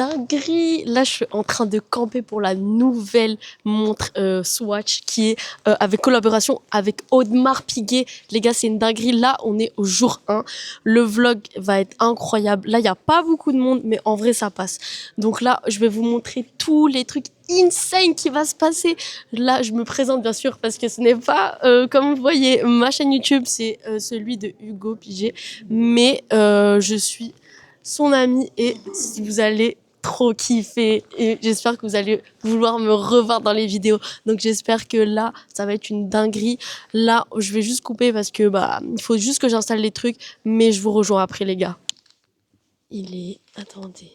dinguerie. Là, je suis en train de camper pour la nouvelle montre Swatch qui est avec collaboration avec Audemars Piguet. Les gars, c'est une dinguerie. Là, on est au jour 1. Le vlog va être incroyable. Là, il n'y a pas beaucoup de monde, mais en vrai, ça passe. Donc là, je vais vous montrer tous les trucs insane qui va se passer. Là, je me présente bien sûr parce que ce n'est pas, comme vous voyez, ma chaîne YouTube, c'est celui de Hugo Piguet. Mais je suis son ami et vous allez trop kiffer et j'espère que vous allez vouloir me revoir dans les vidéos. Donc j'espère que là, ça va être une dinguerie. Là, je vais juste couper parce que il faut juste que j'installe les trucs, mais je vous rejoins après les gars. Il est... Attendez.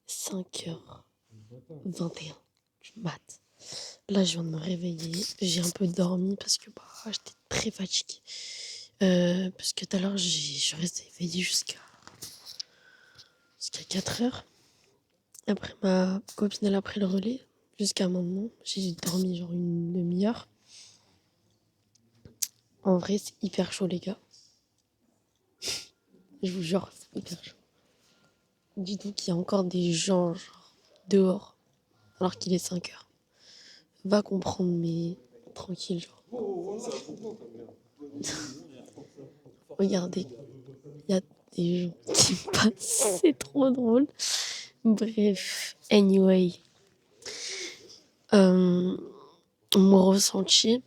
5h21 du mat. Là, je viens de me réveiller. J'ai un peu dormi parce que j'étais très fatiguée. Parce que tout à l'heure, je restais éveillée jusqu'à 4h. Après, ma copine, elle a pris le relais. Jusqu'à maintenant, j'ai dormi genre une demi-heure. En vrai, c'est hyper chaud, les gars. Je vous jure, c'est hyper chaud. Dites-vous qu'il y a encore des gens genre, dehors, alors qu'il est 5h. Va comprendre, mais tranquille, genre. Regardez, il y a des gens qui passent, c'est trop drôle. Bref, anyway. Mon ressenti,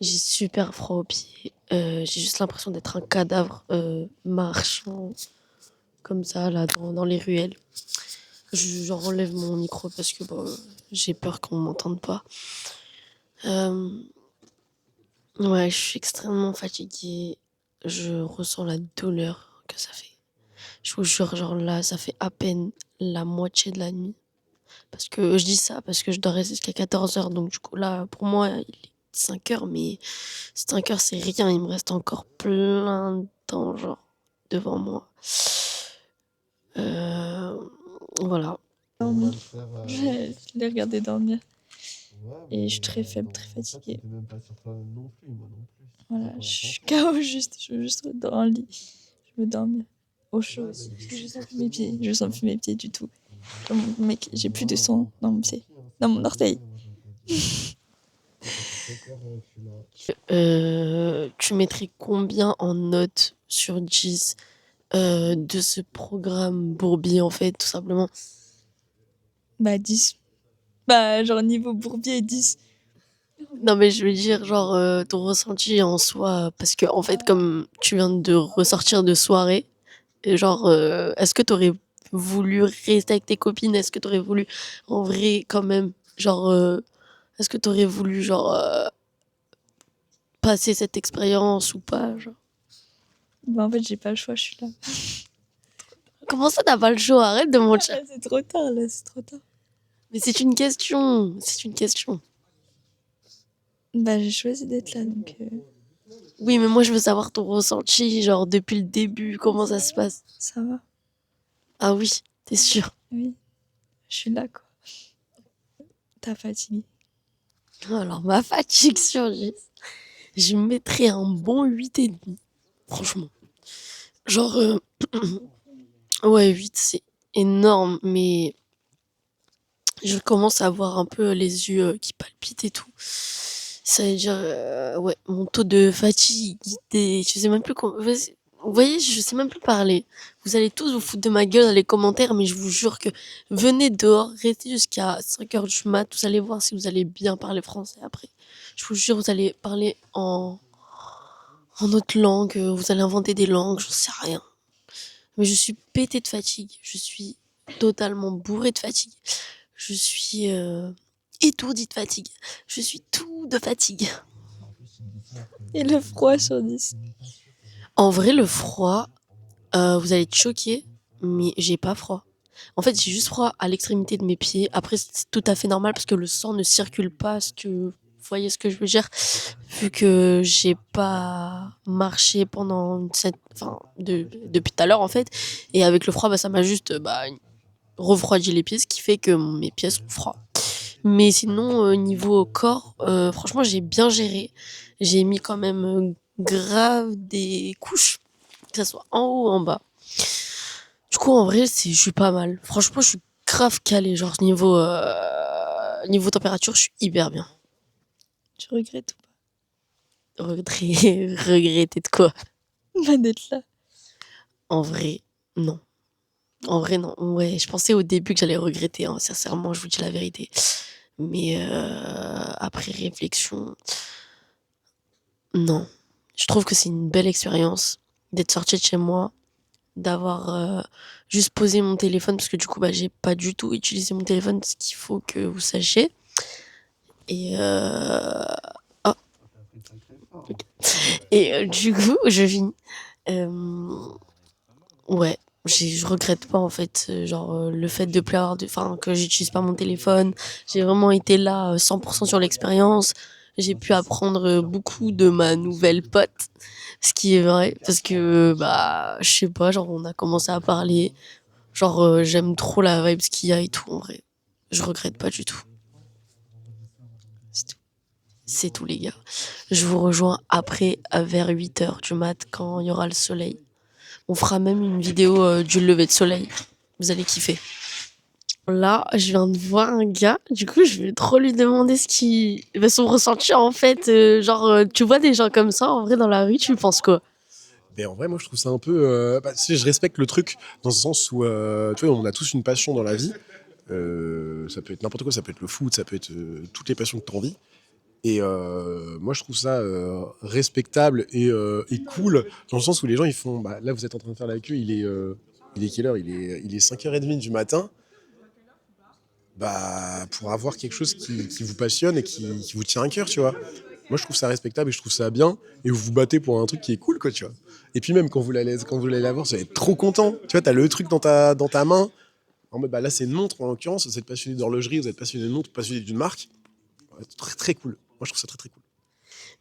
j'ai super froid aux pieds. J'ai juste l'impression d'être un cadavre marchant comme ça là dans les ruelles. J'en enlève mon micro parce que j'ai peur qu'on m'entende pas. Ouais, je suis extrêmement fatiguée. Je ressens la douleur que ça fait. Je vous jure, genre là, ça fait à peine la moitié de la nuit. Parce que je dis ça parce que je dois rester jusqu'à 14h. Donc du coup là, pour moi, il est 5h, mais 5h c'est rien. Il me reste encore plein de temps, genre, devant moi. Voilà. Je l'ai regardé dormir. Et je suis très faible, très fatiguée. Voilà, je suis KO juste. Je veux juste dans le lit. Je veux dormir. Au chaud aussi. Parce que je sens plus mes pieds. Je sens plus mes pieds du tout. Mec, j'ai plus de sang dans mon pied. Dans mon orteil. Tu mettrais combien en notes sur 10 de ce programme Bourbier, en fait, tout simplement? 10. Genre niveau Bourbier, 10. Non, mais je veux dire, genre, ton ressenti en soi, parce que, en fait, comme tu viens de ressortir de soirée, et genre, est-ce que t'aurais voulu rester avec tes copines? Est-ce que t'aurais voulu, en vrai, quand même, genre, est-ce que t'aurais voulu, genre, passer cette expérience ou pas, genre? En fait, j'ai pas le choix, je suis là. Comment ça, t'as pas le choix? Arrête de mentir. C'est trop tard, là, c'est trop tard. Mais c'est une question, c'est une question. J'ai choisi d'être là, donc... Oui, mais moi, je veux savoir ton ressenti, genre, depuis le début, comment ça se passe? Ça va. Ah oui, t'es sûr? Oui, je suis là, quoi. T'as fatigué. Alors, ma fatigue sur 10, je mettrais un bon 8,5, franchement. Genre, ouais, 8, c'est énorme, mais je commence à avoir un peu les yeux qui palpitent et tout. Ça veut dire, ouais, mon taux de fatigue, je sais même plus comment... Vous voyez, je sais même plus parler. Vous allez tous vous foutre de ma gueule dans les commentaires, mais je vous jure que venez dehors, restez jusqu'à 5h du mat, vous allez voir si vous allez bien parler français après. Je vous jure, vous allez parler en autre langue, vous allez inventer des langues, j'en sais rien. Mais je suis pétée de fatigue, je suis totalement bourrée de fatigue. Je suis étourdie de fatigue. Je suis tout de fatigue. Et le froid sur 10. En vrai, le froid, vous allez être choqués, mais j'ai pas froid. En fait, j'ai juste froid à l'extrémité de mes pieds. Après, c'est tout à fait normal parce que le sang ne circule pas. Vous voyez ce que je veux dire? Vu que j'ai pas marché pendant depuis tout à l'heure, en fait. Et avec le froid, ça m'a juste refroidi les pieds, ce qui fait que mes pieds sont froids. Mais sinon, niveau corps, franchement, j'ai bien géré. J'ai mis quand même grave des couches. que ça soit en haut ou en bas. Du coup, en vrai, je suis pas mal. Franchement, je suis grave calée. Genre, niveau température, je suis hyper bien. Tu regrettes Regretter de quoi? ou pas d'être là? En vrai, non. En vrai, non. Ouais, je pensais au début que j'allais regretter, hein, sincèrement, je vous dis la vérité. Mais après réflexion, non. Je trouve que c'est une belle expérience d'être sortie de chez moi, d'avoir juste posé mon téléphone, parce que du coup, bah, j'ai pas du tout utilisé mon téléphone, ce qu'il faut que vous sachiez. Et ah, ok. Et du coup, je finis. Ouais, je regrette pas en fait, le fait de plus avoir enfin que j'utilise pas mon téléphone. J'ai vraiment été là 100% sur l'expérience. J'ai pu apprendre beaucoup de ma nouvelle pote, ce qui est vrai parce que bah je sais pas, genre on a commencé à parler, j'aime trop la vibe qu'il y a et tout en vrai. Je regrette pas du tout. C'est tout. C'est tout les gars. Je vous rejoins après vers 8h du mat quand il y aura le soleil. On fera même une vidéo du lever de soleil. Vous allez kiffer. Là, je viens de voir un gars. Du coup, je vais trop lui demander son ressenti en fait. Tu vois des gens comme ça en vrai dans la rue, tu penses quoi? Mais en vrai, moi, je trouve ça un peu. Si je respecte le truc dans le sens où, tu vois, on a tous une passion dans la vie. Ça peut être n'importe quoi, ça peut être le foot, ça peut être toutes les passions que tu as envie. Et moi, je trouve ça respectable et cool dans le sens où les gens, ils font. Bah, là, vous êtes en train de faire la queue, il est quelle heure il est 5h30 du matin. Bah, pour avoir quelque chose qui vous passionne et qui vous tient à cœur, tu vois. Moi, je trouve ça respectable et je trouve ça bien. Et vous vous battez pour un truc qui est cool, quoi, tu vois. Et puis même, quand vous l'allez l'avoir, vous allez être trop content. Tu vois, t'as le truc dans ta main. En mode, bah là, c'est une montre, en l'occurrence. Vous êtes passionné d'horlogerie, vous êtes passionné de montre, passionné d'une marque. Ouais, très, très cool. Moi, je trouve ça très, très cool.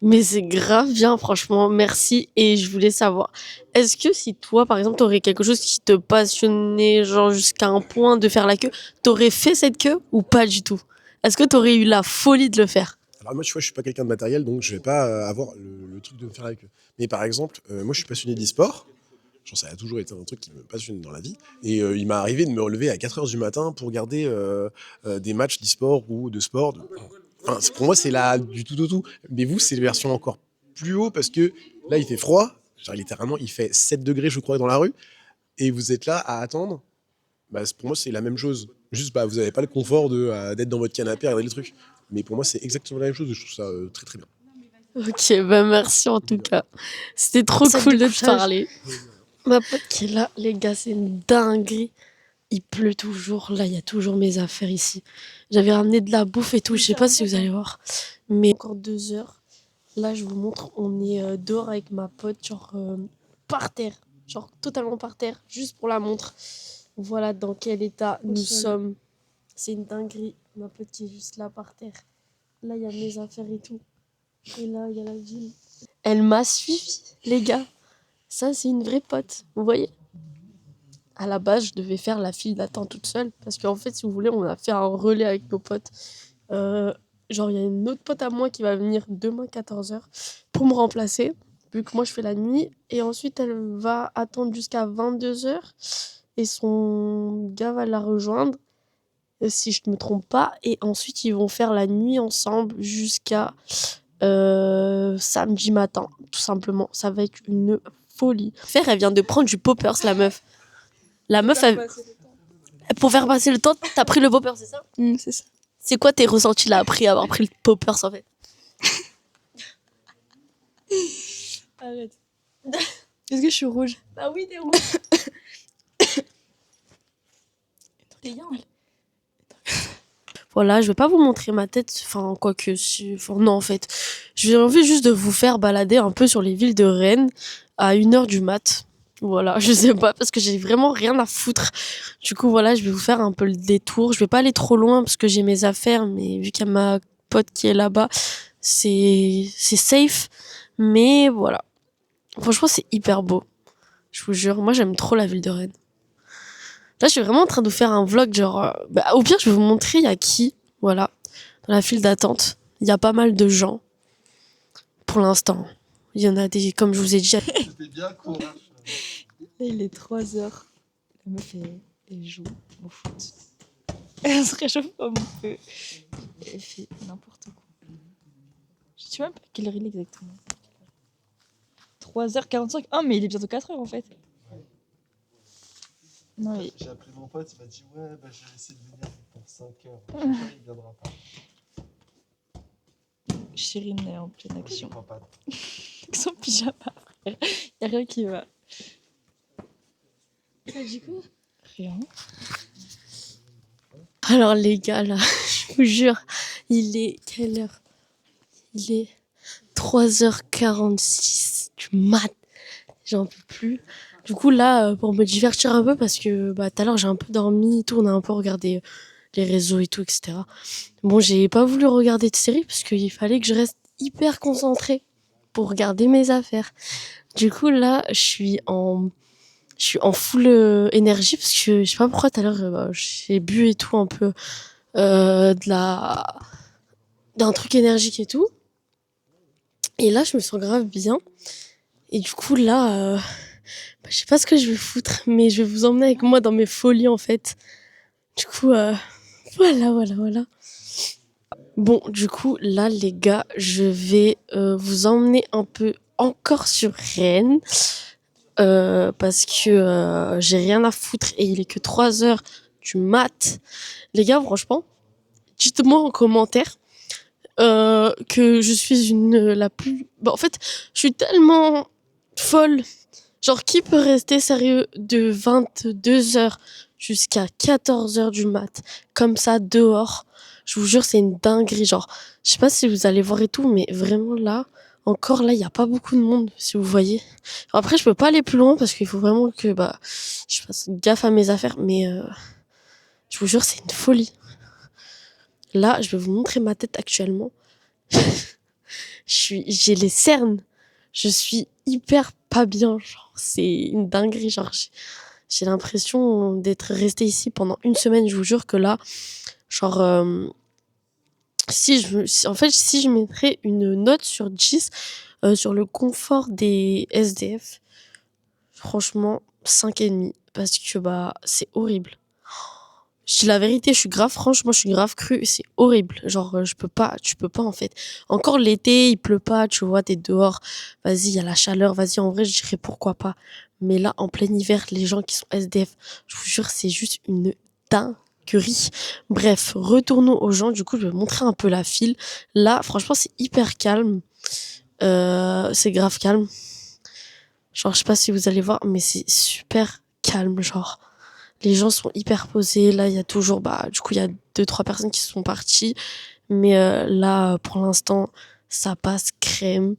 Mais c'est grave bien, franchement. Merci. Et je voulais savoir, est-ce que si toi, par exemple, t'aurais quelque chose qui te passionnait, genre jusqu'à un point de faire la queue, t'aurais fait cette queue ou pas du tout? Est-ce que t'aurais eu la folie de le faire? Alors moi, tu vois, je suis pas quelqu'un de matériel, donc je vais pas avoir le truc de me faire la queue. Mais par exemple, moi, je suis passionné d'e-sport. Genre, ça a toujours été un truc qui me passionne dans la vie. Et il m'est arrivé de me relever à 4h du matin pour regarder des matchs d'e-sport ou de sport. Enfin, pour moi, c'est là du tout au tout. Mais vous, c'est la version encore plus haut parce que là, il fait froid. Genre, littéralement, il fait 7 degrés, je crois, dans la rue. Et vous êtes là à attendre. Bah, pour moi, c'est la même chose. Juste, bah, vous n'avez pas le confort d'être dans votre canapé à regarder le truc. Mais pour moi, c'est exactement la même chose. Je trouve ça très, très bien. Ok, bah merci en tout cas. C'était trop Sac cool de de te couchage. parler. Ma pote qui est là, les gars, c'est une dinguerie. Il pleut toujours. Là, il y a toujours mes affaires ici. J'avais ramené de la bouffe et tout. Je sais pas si vous allez voir. Mais encore 2 heures. Là, je vous montre. On est dehors avec ma pote, par terre. Genre totalement par terre. Juste pour la montre. Voilà dans quel état nous sommes. C'est une dinguerie. Ma pote qui est juste là par terre. Là, il y a mes affaires et tout. Et là, il y a la ville. Elle m'a suivi, les gars. Ça, c'est une vraie pote. Vous voyez? À la base, je devais faire la file d'attente toute seule. Parce qu'en fait, si vous voulez, on a fait un relais avec nos potes. Il y a une autre pote à moi qui va venir demain 14h pour me remplacer. Vu que moi, je fais la nuit. Et ensuite, elle va attendre jusqu'à 22h. Et son gars va la rejoindre. Si je ne me trompe pas. Et ensuite, ils vont faire la nuit ensemble jusqu'à samedi matin, tout simplement. Ça va être une folie. Elle vient de prendre du poppers, la meuf. La meuf, pour faire passer le temps, t'as pris le poppers, c'est ça? C'est ça. C'est quoi tes ressentis là après avoir pris le poppers en fait? Arrête. Est-ce que je suis rouge? Bah oui, t'es rouge. T'es young. Voilà, je vais pas vous montrer ma tête, enfin, quoique, non, en fait. J'ai envie juste de vous faire balader un peu sur les villes de Rennes à 1h du mat. Voilà, je sais pas, parce que j'ai vraiment rien à foutre. Du coup, voilà, je vais vous faire un peu le détour. Je vais pas aller trop loin parce que j'ai mes affaires, mais vu qu'il y a ma pote qui est là-bas, c'est safe. Mais voilà. Franchement, c'est hyper beau. Je vous jure, moi, j'aime trop la ville de Rennes. Là, je suis vraiment en train de vous faire un vlog, au pire, je vais vous montrer il y a qui, voilà, dans la file d'attente. Il y a pas mal de gens, pour l'instant. Il y en a des, comme je vous ai dit. C'était bien court. Là, il est 3h. La meuf, elle joue au foot. Elle se réchauffe comme un peu. Elle fait n'importe quoi. Je sais même pas quelle heure il est exactement. 3h45. Ah, mais il est bientôt 4h en fait. Non, mais... J'ai appelé mon pote, il m'a dit ouais, bah, je vais essayer de venir pour 5h. Il viendra pas. Chérine est en pleine Je action. crois pas. Avec son pyjama, frère. Y'a rien qui va. Ça dit quoi? Rien. Alors les gars, là, je vous jure, il est quelle heure? Il est 3h46 du mat. J'en peux plus. Du coup, là, pour me divertir un peu, parce que tout à l'heure, j'ai un peu dormi et tout, on a un peu regardé les réseaux et tout, etc. Bon, j'ai pas voulu regarder de série, parce qu'il fallait que je reste hyper concentrée pour regarder mes affaires. Du coup, là, je suis en full énergie, parce que je sais pas pourquoi tout à l'heure, j'ai bu et tout, un peu d'un truc énergique et tout. Et là, je me sens grave bien. Et du coup, là, je sais pas ce que je vais foutre, mais je vais vous emmener avec moi dans mes folies, en fait. Du coup, voilà. Bon, du coup, là, les gars, je vais vous emmener un peu encore sur Rennes. Parce que j'ai rien à foutre et il est que 3h du mat. Les gars, franchement, dites-moi en commentaire que je suis la plus... en fait, je suis tellement folle. Genre, qui peut rester sérieux de 22h jusqu'à 14h du mat, comme ça, dehors? Je vous jure, c'est une dinguerie. Genre, je sais pas si vous allez voir et tout, mais vraiment là, encore là, il n'y a pas beaucoup de monde, si vous voyez. Après, je peux pas aller plus loin parce qu'il faut vraiment que je fasse gaffe à mes affaires, mais je vous jure, c'est une folie. Là, je vais vous montrer ma tête actuellement. J'ai les cernes. Je suis hyper pas bien. Genre, c'est une dinguerie. Genre, j'ai l'impression d'être restée ici pendant une semaine. Je vous jure que là, genre, en fait, si je mettrais une note sur 10 sur le confort des SDF, franchement, 5,5. Parce que c'est horrible. Je dis la vérité, franchement, je suis grave crue, c'est horrible. Genre, tu peux pas en fait. Encore l'été, il pleut pas, tu vois, t'es dehors, vas-y, il y a la chaleur, vas-y, en vrai, je dirais pourquoi pas. Mais là, en plein hiver, les gens qui sont SDF, je vous jure, c'est juste une dinguerie. Bref, retournons aux gens, du coup, je vais montrer un peu la file. Là, franchement, c'est hyper calme. C'est grave calme. Genre, je sais pas si vous allez voir, mais c'est super calme, genre. Les gens sont hyper posés. Là, il y a toujours, du coup, il y a 2-3 personnes qui sont parties. Mais là, pour l'instant, ça passe crème.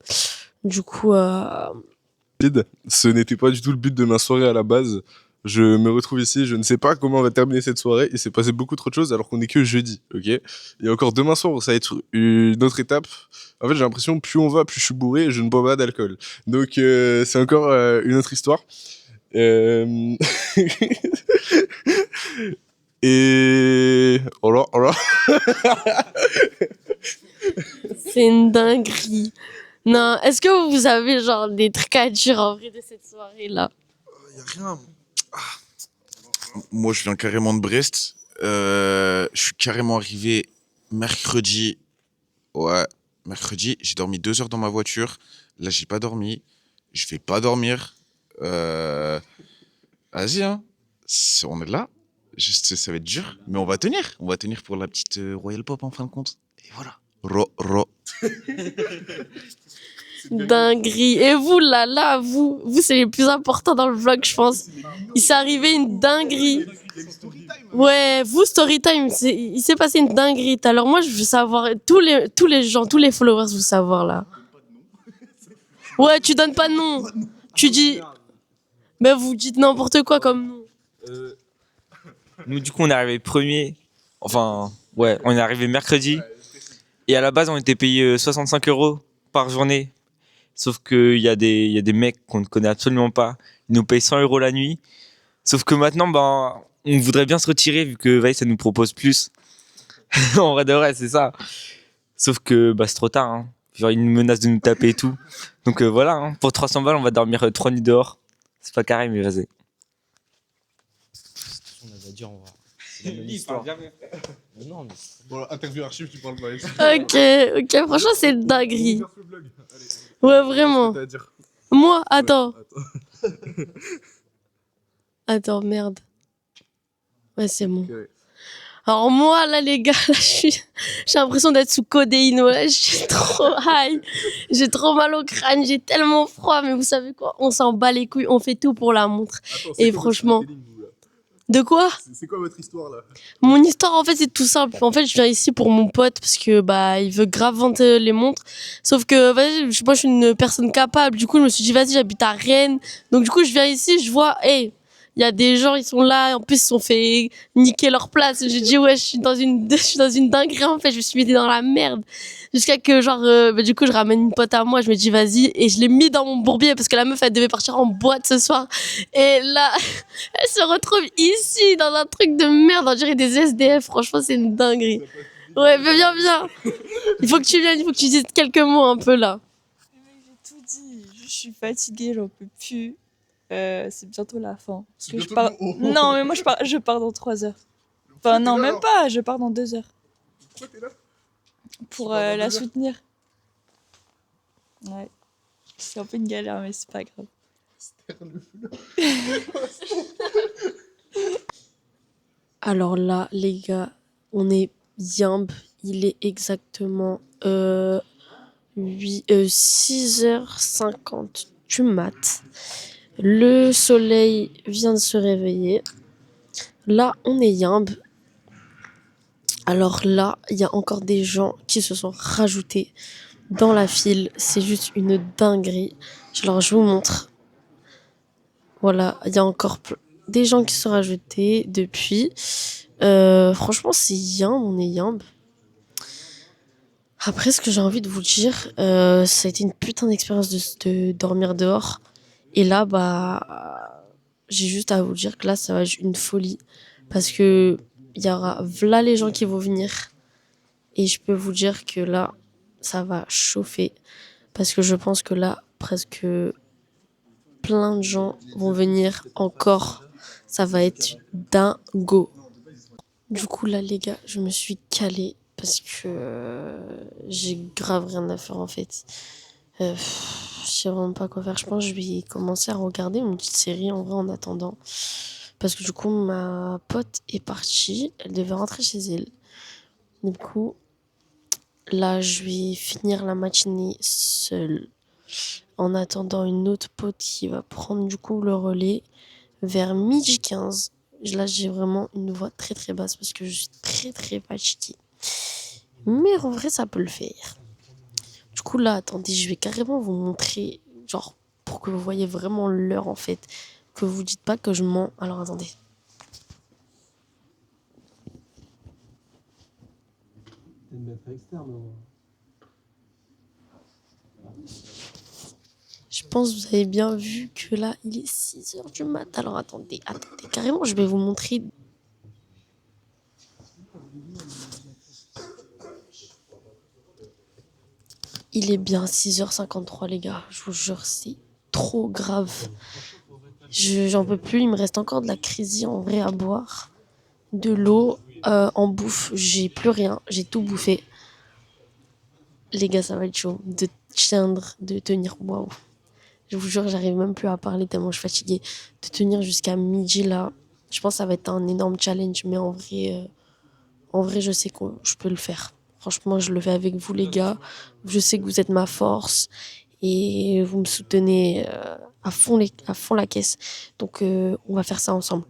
Du coup, Ce n'était pas du tout le but de ma soirée à la base. Je me retrouve ici, je ne sais pas comment on va terminer cette soirée. Il s'est passé beaucoup trop de choses alors qu'on est que jeudi, ok? Et encore demain soir, ça va être une autre étape. En fait, j'ai l'impression que plus on va, plus je suis bourré et je ne bois pas d'alcool. Donc, c'est encore une autre histoire. Euh... Et... Oh là, oh là. c'est une dinguerie. Non, est-ce que vous avez genre des trucs à dire en vrai de cette soirée-là? Y a rien. Moi, je viens carrément de Brest. Je suis carrément arrivé mercredi. Ouais, mercredi. J'ai dormi 2 heures dans ma voiture. Là, j'ai pas dormi. Je vais pas dormir. Vas-y, hein. On est là. Juste, ça va être dur. Mais on va tenir. On va tenir pour la petite Royal Pop en fin de compte. Et voilà. Ro. Dinguerie. Et vous, vous, c'est les plus importants dans le vlog, je pense. Il s'est arrivé une dinguerie. Ouais, vous, Storytime, il s'est passé une dinguerie. Alors moi, je veux savoir, tous les gens, tous les followers, vous savoir là. Ouais, tu donnes pas de nom. Tu dis... Mais vous dites n'importe quoi comme nom. Nous, du coup, on est arrivé premier. Enfin, ouais, on est arrivé mercredi. Et à la base, on était payé 65 € par journée. Sauf qu'il y a des mecs qu'on ne connaît absolument pas. Ils nous payent 100 € la nuit. Sauf que maintenant, on voudrait bien se retirer vu que ça nous propose plus. En vrai de vrai, c'est ça. Sauf que c'est trop tard. Hein. Genre, ils nous menacent de nous taper et tout. Donc voilà, hein. Pour 300 balles, on va dormir 3 nuits dehors. C'est pas carré, mais vas-y. On avait dit en vrai. C'est la même histoire. Mais non, mais Bon, interview archive, tu parles pas. Ok, franchement, c'est une dinguerie. Ouais, vraiment. Moi, attends. Attends, merde. Ouais, c'est bon. Alors moi, là, les gars, là, j'ai l'impression d'être sous codéine, ouais. Je suis trop high. J'ai trop mal au crâne, j'ai tellement froid. Mais vous savez quoi? On s'en bat les couilles, on fait tout pour la montre. Et franchement... De quoi? C'est quoi votre histoire là? Mon histoire, en fait, c'est tout simple. En fait, je viens ici pour mon pote parce que bah il veut grave vendre les montres. Sauf que vas-y, moi, je suis une personne capable. Du coup, je me suis dit, vas-y, j'habite à Rennes. Donc, du coup, je viens ici, je vois, hey, il y a des gens, ils sont là. En plus, ils se sont fait niquer leur place. J'ai dit, ouais, je suis dans une dinguerie, en fait. Je me suis mis dans la merde. Jusqu'à que, genre, du coup, je ramène une pote à moi. Je me dis, vas-y. Et je l'ai mis dans mon bourbier parce que la meuf, elle devait partir en boîte ce soir. Et là, elle se retrouve ici, dans un truc de merde. On dirait des SDF. Franchement, c'est une dinguerie. Ouais, mais viens. Il faut que tu viennes, il faut que tu dises quelques mots un peu là. J'ai tout dit. Je suis fatiguée, j'en peux plus. C'est bientôt la fin. Parce que je bientôt pars... le- Non, mais moi, je pars dans 3 heures. Enfin, non, même pas. Je pars dans 2 heures. Pourquoi t'es là? Pour pars dans la 2 heures soutenir. Ouais. C'est un peu une galère, mais c'est pas grave. Alors là, les gars, on est yimbe. Il est exactement 6h50 du mat. Le soleil vient de se réveiller. Là, on est yimbe. Alors là, il y a encore des gens qui se sont rajoutés dans la file. C'est juste une dinguerie. Alors, je vous montre. Voilà, il y a encore des gens qui se sont rajoutés depuis. Franchement, c'est yimbe, on est yimbe. Après, ce que j'ai envie de vous dire, ça a été une putain d'expérience de dormir dehors. Et là, bah, j'ai juste à vous dire que là, ça va être une folie. Parce que il y aura v'là les gens qui vont venir. Et je peux vous dire que là, ça va chauffer. Parce que je pense que là, presque plein de gens vont venir encore. Ça va être dingo. Du coup, là, les gars, je me suis calée parce que j'ai grave rien à faire en fait. Je sais vraiment pas quoi faire. Je pense que je vais commencer à regarder une petite série en vrai en attendant. Parce que du coup, ma pote est partie. Elle devait rentrer chez elle. Du coup, là, je vais finir la matinée seule. En attendant une autre pote qui va prendre du coup le relais vers 12h15. Là, j'ai vraiment une voix très très basse parce que je suis très très fatiguée. Mais en vrai, ça peut le faire. Du coup, là, attendez, je vais carrément vous montrer, genre, pour que vous voyez vraiment l'heure en fait. Que vous dites pas que je mens. Alors, attendez. T'es une maître externe. Je pense que vous avez bien vu que là, il est 6h du mat. Alors, attendez. Carrément, je vais vous montrer. Il est bien 6h53, les gars. Je vous jure, c'est trop grave. J'en peux plus. Il me reste encore de la crésie en vrai à boire. De l'eau en bouffe. J'ai plus rien. J'ai tout bouffé. Les gars, ça va être chaud. De tenir. Waouh. Je vous jure, j'arrive même plus à parler tellement je suis fatiguée. De tenir jusqu'à midi là. Je pense que ça va être un énorme challenge. Mais en vrai, je sais que je peux le faire. Franchement, je le fais avec vous, les gars. Je sais que vous êtes ma force. Et vous me soutenez à fond la caisse. Donc, on va faire ça ensemble.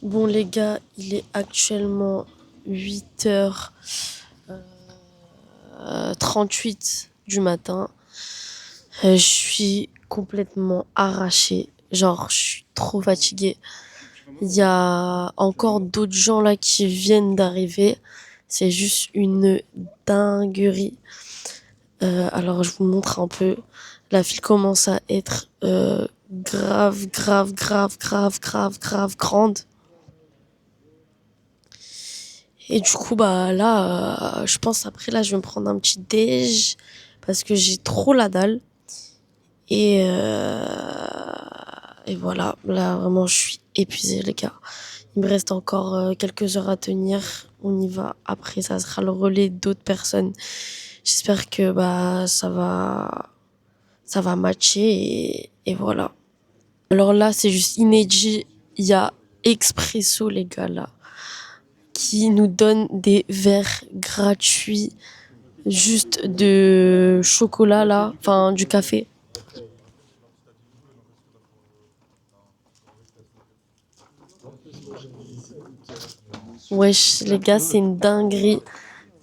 Bon, les gars, il est actuellement 8h38 du matin. Je suis complètement arrachée. Genre, je suis trop fatiguée. Il y a encore d'autres gens là qui viennent d'arriver. C'est juste une dinguerie. Alors, je vous montre un peu. La file commence à être grave grande. Et du coup, bah là, je pense après, là, je vais me prendre un petit déj parce que j'ai trop la dalle. Et et voilà, là vraiment je suis épuisée les gars. Il me reste encore quelques heures à tenir. On y va. Après, ça sera le relais d'autres personnes. J'espère que bah ça va matcher et voilà. Alors là, c'est juste inédit. Il y a Expresso les gars là qui nous donne des verres gratuits juste de chocolat là, enfin du café. Wesh, les gars, c'est une dinguerie.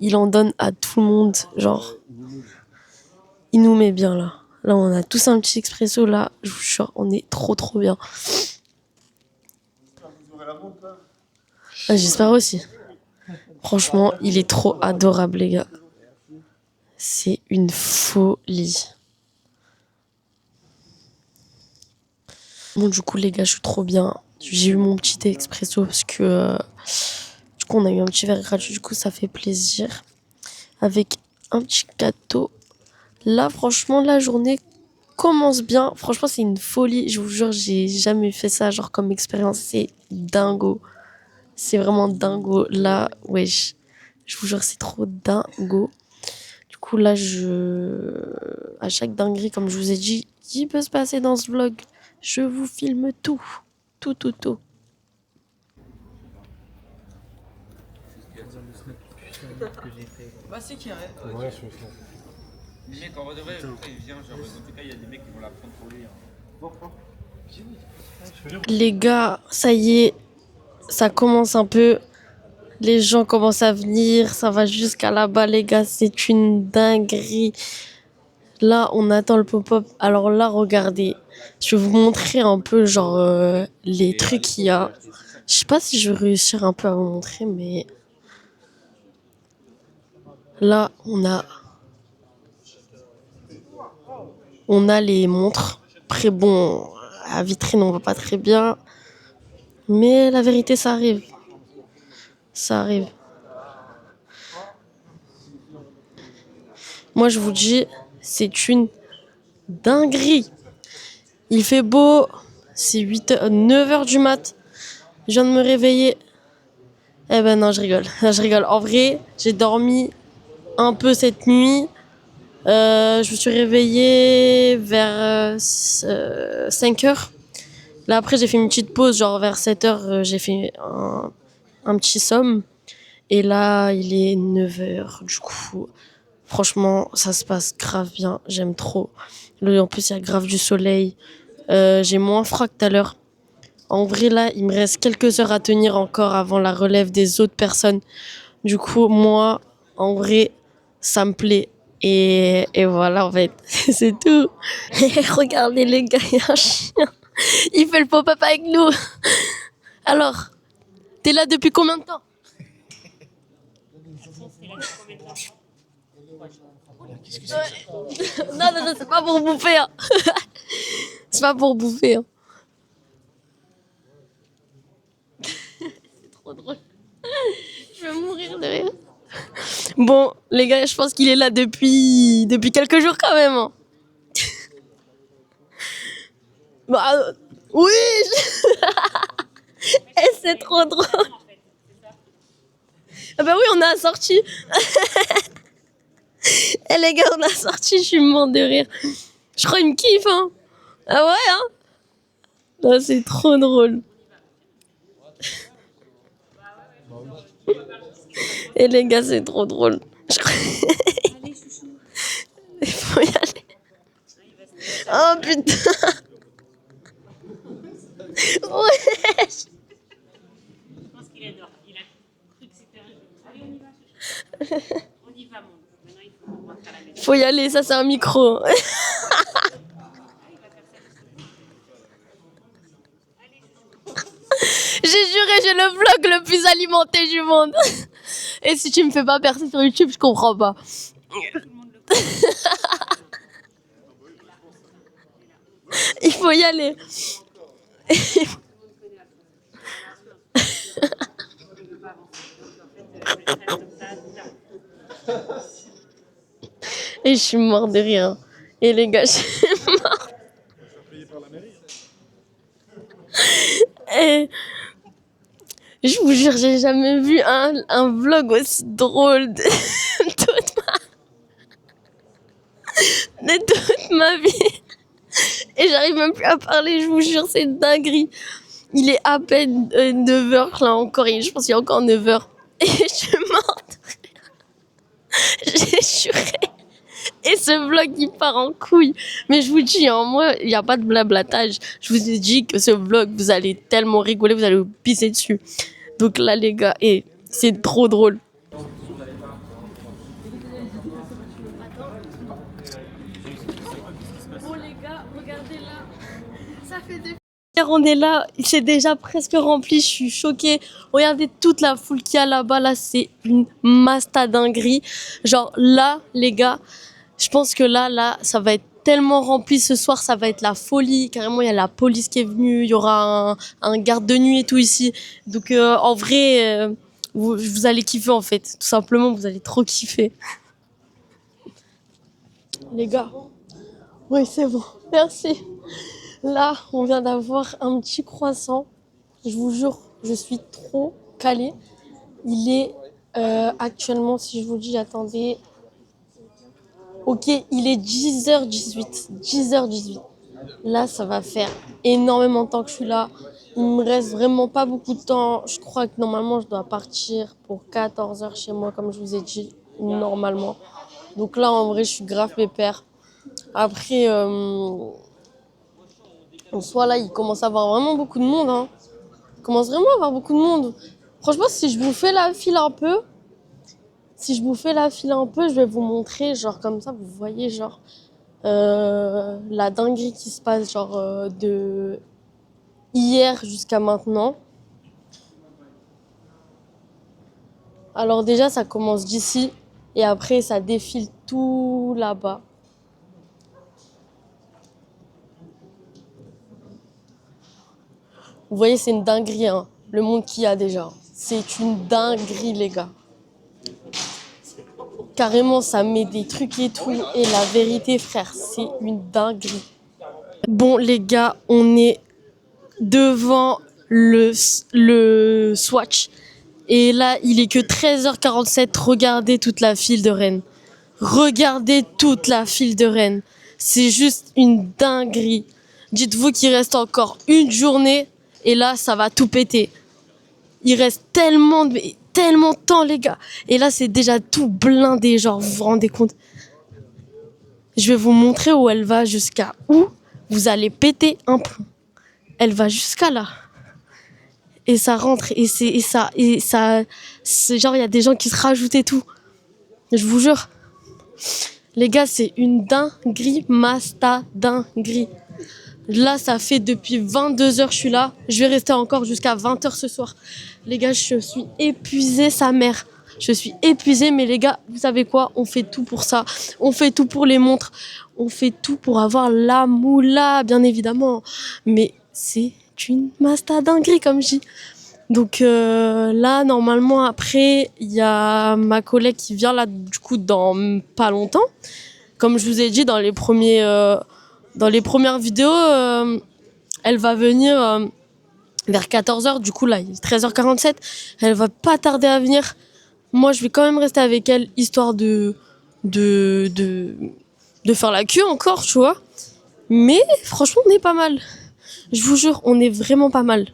Il en donne à tout le monde. Genre, il nous met bien là. Là, on a tous un petit expresso là. Je vous jure, on est trop bien. Ah, j'espère aussi. Franchement, il est trop adorable, les gars. C'est une folie. Bon, du coup, les gars, je suis trop bien. J'ai eu mon petit thé expresso parce que du coup, on a eu un petit verre gratuit. Du coup, ça fait plaisir. Avec un petit gâteau. Là, franchement, la journée commence bien. Franchement, c'est une folie. Je vous jure, j'ai jamais fait ça, genre, comme expérience. C'est dingo. C'est vraiment dingo. Là, wesh. Je vous jure, c'est trop dingo. Du coup, là, à chaque dinguerie, comme je vous ai dit, qui peut se passer dans ce vlog, je vous filme tout. Tout. Bah, c'est qui arrête. Ouais, je suis fou. Mec, en vrai de vrai, après, il vient, genre, dans tout cas, il y a des mecs qui vont la prendre pour lui. Les gars, ça y est, ça commence un peu. Les gens commencent à venir, ça va jusqu'à là-bas, les gars, c'est une dinguerie. Là, on attend le pop-up. Alors là, regardez, je vais vous montrer un peu, genre, les trucs qu'il y a. Je sais pas si je vais réussir un peu à vous montrer, mais là, on a les montres. Après, bon, à vitrine, on voit pas très bien. Mais la vérité, ça arrive. Ça arrive. Moi, je vous dis, c'est une dinguerie. Il fait beau. C'est 9h du mat. Je viens de me réveiller. Eh ben non, je rigole. Je rigole. En vrai, j'ai dormi un peu cette nuit. Je me suis réveillée vers 5h. Là, après, j'ai fait une petite pause. Genre vers 7h, j'ai fait un petit somme. Et là, il est 9h. Du coup, franchement, ça se passe grave bien. J'aime trop. En plus, il y a grave du soleil. J'ai moins froid que tout à l'heure. En vrai, là, il me reste quelques heures à tenir encore avant la relève des autres personnes. Du coup, moi, en vrai, ça me plaît. Et voilà, en fait, c'est tout. Regardez, les gars, il y a un chien. Il fait le pop-up avec nous. Alors, t'es là depuis combien de temps? Non, c'est pas pour bouffer. Hein. C'est pas pour bouffer. Hein. C'est trop drôle. Je vais mourir de rire. Bon, les gars, je pense qu'il est là depuis quelques jours quand même. Hein. Bah, oui. Et c'est trop drôle. Ah bah oui, on a sorti. Eh les gars, on a sorti, je suis morte de rire. Je crois qu'il me kiffe, hein. Ah ouais, hein. Non, c'est trop drôle. Et les gars, c'est trop drôle. Il faut y aller. Oh putain. Ouais. Je pense qu'il adore. Il a cru que c'était un jeu. Allez, on y va. On y va, mon. Maintenant, il faut rentrer à la maison. Faut y aller, ça c'est un micro. J'ai juré, j'ai le vlog le plus alimenté du monde. Et si tu me fais pas percer sur YouTube, je comprends pas. Il faut y aller. Et je suis morte de rire. Et les gars, je suis morte. Et je vous jure, j'ai jamais vu un vlog aussi drôle de toute ma vie. Et j'arrive même plus à parler, je vous jure, c'est une dinguerie. Il est à peine 9h là encore, et je pense qu'il y a encore 9h. Et je suis morte. J'ai juré. Et ce vlog, il part en couille. Mais je vous dis, hein, moi, il n'y a pas de blablatage. Je vous ai dit que ce vlog, vous allez tellement rigoler, vous allez vous pisser dessus. Donc là, les gars, et c'est trop drôle. Bon, les gars, regardez là. Ça fait des... On est là, c'est déjà presque rempli, je suis choquée. Regardez toute la foule qu'il y a là-bas, là, c'est une masta dinguerie. Genre là, les gars, je pense que là, ça va être tellement rempli ce soir, ça va être la folie. Carrément, il y a la police qui est venue, il y aura un garde de nuit et tout ici. Donc en vrai, vous allez kiffer en fait. Tout simplement, vous allez trop kiffer. Les gars, oui, c'est bon, merci. Là, on vient d'avoir un petit croissant. Je vous jure, je suis trop calée. Il est actuellement, si je vous dis, attendez. Ok, il est 10h18. 10h18. Là, ça va faire énormément de temps que je suis là. Il me reste vraiment pas beaucoup de temps. Je crois que normalement, je dois partir pour 14h chez moi, comme je vous ai dit, normalement. Donc là, en vrai, je suis grave pépère. Après... En soi, là, il commence à avoir vraiment beaucoup de monde. Hein. Il commence vraiment à avoir beaucoup de monde. Franchement, si je vous fais la file un peu, je vais vous montrer, genre comme ça, vous voyez, genre, la dinguerie qui se passe, genre, de hier jusqu'à maintenant. Alors déjà, ça commence d'ici, et après, ça défile tout là-bas. Vous voyez, c'est une dinguerie, hein, le monde qu'il y a déjà. C'est une dinguerie, les gars. Carrément, ça met des trucs et tout. Et la vérité, frère, c'est une dinguerie. Bon, les gars, on est devant le Swatch. Et là, il est que 13h47. Regardez toute la file de Rennes. Regardez toute la file de Rennes. C'est juste une dinguerie. Dites-vous qu'il reste encore une journée. Et là, ça va tout péter. Il reste tellement de temps, les gars. Et là, c'est déjà tout blindé, genre, vous vous rendez compte? Je vais vous montrer où elle va, jusqu'à où vous allez péter un plomb. Elle va jusqu'à là. Et ça rentre, et ça, c'est genre, il y a des gens qui se rajoutent et tout. Je vous jure. Les gars, c'est une dinguerie, masta dinguerie. Là, ça fait depuis 22h, je suis là. Je vais rester encore jusqu'à 20h ce soir. Les gars, je suis épuisée, sa mère. Je suis épuisée, mais les gars, vous savez quoi? On fait tout pour ça. On fait tout pour les montres. On fait tout pour avoir la moula, bien évidemment. Mais c'est une masta dinguerie, comme je dis. Donc là, normalement, après, il y a ma collègue qui vient là, du coup, dans pas longtemps. Comme je vous ai dit dans les premières vidéos, elle va venir vers 14h. Du coup, là, il est 13h47. Elle va pas tarder à venir. Moi, je vais quand même rester avec elle, histoire de faire la queue encore, tu vois. Mais franchement, on est pas mal. Je vous jure, on est vraiment pas mal.